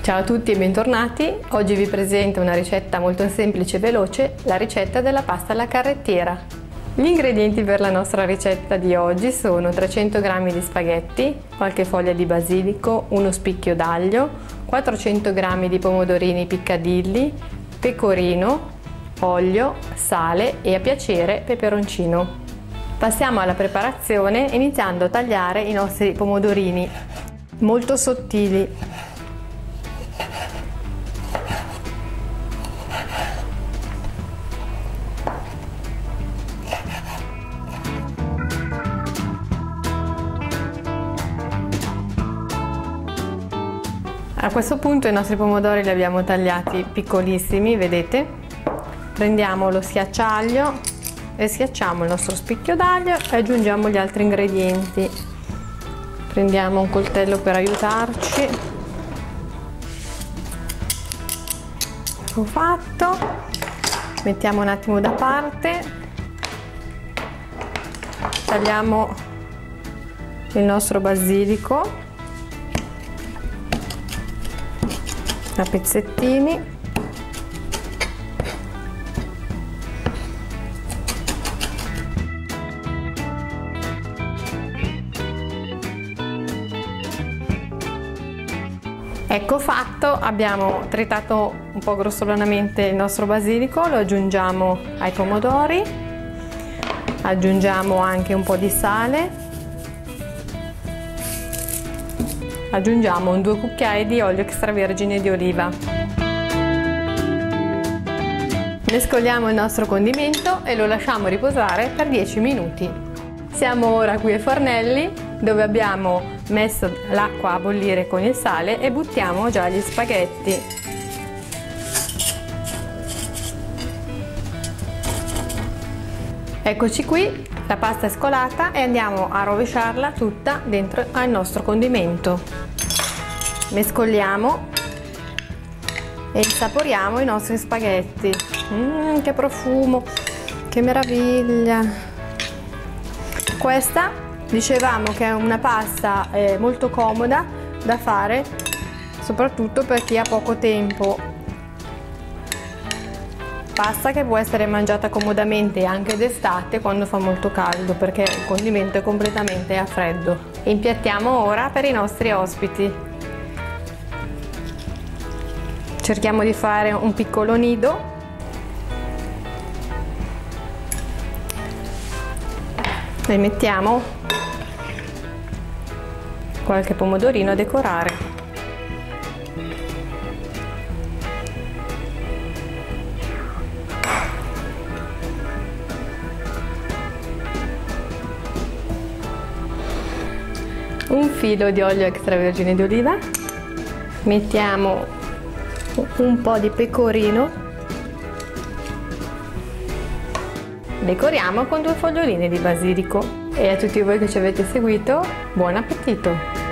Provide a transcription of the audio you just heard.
Ciao a tutti e bentornati. Oggi vi presento una ricetta molto semplice e veloce, la ricetta della pasta alla carrettiera. Gli ingredienti per la nostra ricetta di oggi sono 300 g di spaghetti, qualche foglia di basilico, uno spicchio d'aglio, 400 g di pomodorini piccadilli, pecorino, olio, sale e a piacere peperoncino. Passiamo alla preparazione iniziando a tagliare i nostri pomodorini molto sottili. A questo punto i nostri pomodori li abbiamo tagliati piccolissimi, vedete? Prendiamo lo schiacciaglio e schiacciamo il nostro spicchio d'aglio e aggiungiamo gli altri ingredienti. Prendiamo un coltello per aiutarci. Ecco fatto. Mettiamo un attimo da parte. Tagliamo il nostro basilico a pezzettini. Ecco fatto, abbiamo tritato un po' grossolanamente il nostro basilico, lo aggiungiamo ai pomodori, aggiungiamo anche un po' di sale. Aggiungiamo 2 cucchiai di olio extravergine di oliva. Mescoliamo il nostro condimento e lo lasciamo riposare per 10 minuti. Siamo ora qui ai fornelli dove abbiamo messo l'acqua a bollire con il sale e buttiamo già gli spaghetti. Eccoci qui, la pasta è scolata e andiamo a rovesciarla tutta dentro al nostro condimento. Mescoliamo e insaporiamo i nostri spaghetti. Che profumo, che meraviglia! Questa dicevamo che è una pasta molto comoda da fare, soprattutto per chi ha poco tempo. Pasta che può essere mangiata comodamente anche d'estate quando fa molto caldo, perché il condimento è completamente a freddo. Impiattiamo ora per i nostri ospiti. Cerchiamo di fare un piccolo nido. E mettiamo qualche pomodorino a decorare. Un filo di olio extravergine di oliva, mettiamo un po' di pecorino, decoriamo con 2 foglioline di basilico e a tutti voi che ci avete seguito, buon appetito!